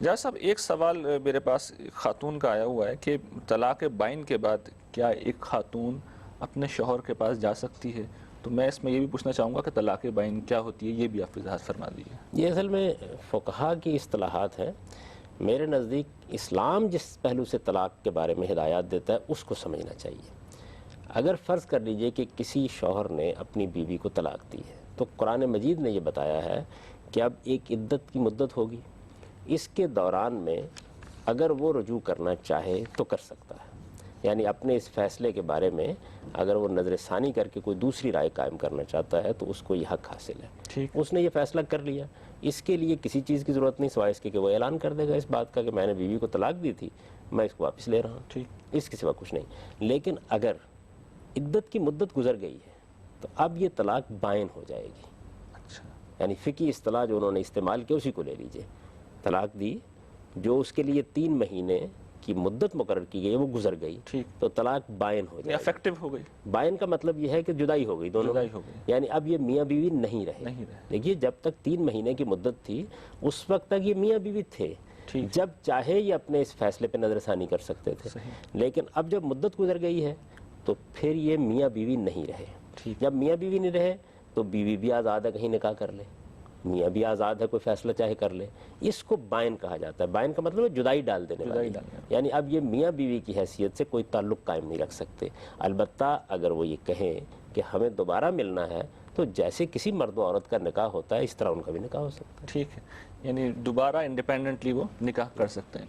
جہاں صاحب ایک سوال میرے پاس خاتون کا آیا ہوا ہے کہ طلاق بائن کے بعد کیا ایک خاتون اپنے شوہر کے پاس جا سکتی ہے؟ تو میں اس میں یہ بھی پوچھنا چاہوں گا کہ طلاق بائن کیا ہوتی ہے، یہ بھی آپ وضاحت فرما دیجیے۔ یہ اصل میں فقہا کی اصطلاحات ہیں۔ میرے نزدیک اسلام جس پہلو سے طلاق کے بارے میں ہدایات دیتا ہے اس کو سمجھنا چاہیے۔ اگر فرض کر لیجئے کہ کسی شوہر نے اپنی بیوی کو طلاق دی ہے تو قرآن مجید نے یہ بتایا ہے کہ اب ایک عدت کی مدت ہوگی، اس کے دوران میں اگر وہ رجوع کرنا چاہے تو کر سکتا ہے، یعنی اپنے اس فیصلے کے بارے میں اگر وہ نظر ثانی کر کے کوئی دوسری رائے قائم کرنا چاہتا ہے تو اس کو یہ حق حاصل ہے۔ ٹھیک، اس نے یہ فیصلہ کر لیا، اس کے لیے کسی چیز کی ضرورت نہیں سوائے اس کے کہ وہ اعلان کر دے گا اس بات کا کہ میں نے بیوی کو طلاق دی تھی، میں اس کو واپس لے رہا ہوں، ٹھیک، اس کے سوا کچھ نہیں۔ لیکن اگر عدت کی مدت گزر گئی ہے تو اب یہ طلاق بائن ہو جائے گی۔ اچھا، یعنی فقہی اصطلاح جو انہوں نے استعمال کی اسی کو لے لیجئے، طلاق دی جو اس کے لیے 3 مہینے کی مدت مقرر کی گئی وہ گزر گئی ٹھیک، تو طلاق بائن ہو جائے گی۔ افیکٹو ہو گئی، بائن کا مطلب یہ ہے کہ جدائی ہو گئی دونوں، جدائی ہو گئی، یعنی اب یہ میاں بیوی نہیں رہے۔ نہیں رہے، دیکھیے جب تک 3 مہینے کی مدت تھی اس وقت تک یہ میاں بیوی تھے، ٹھیک، جب چاہے یہ اپنے اس فیصلے پہ نظر ثانی کر سکتے تھے، صحیح، لیکن اب جب مدت گزر گئی ہے تو پھر یہ میاں بیوی نہیں رہے۔ ٹھیک، جب میاں بیوی نہیں رہے تو بیوی بھی آزاد ہے، کہیں نکاح کر لے، میاں بھی آزاد ہے، کوئی فیصلہ چاہے کر لے۔ اس کو بائن کہا جاتا ہے۔ بائن کا مطلب ہے جدائی ڈال دینے جدائی والی، ڈالنے والی۔ یعنی اب یہ میاں بیوی کی حیثیت سے کوئی تعلق قائم نہیں رکھ سکتے۔ البتہ اگر وہ یہ کہیں کہ ہمیں دوبارہ ملنا ہے تو جیسے کسی مرد و عورت کا نکاح ہوتا ہے اس طرح ان کا بھی نکاح ہو سکتا ہے۔ ٹھیک ہے، یعنی دوبارہ انڈیپینڈنٹلی وہ نکاح کر سکتے ہیں۔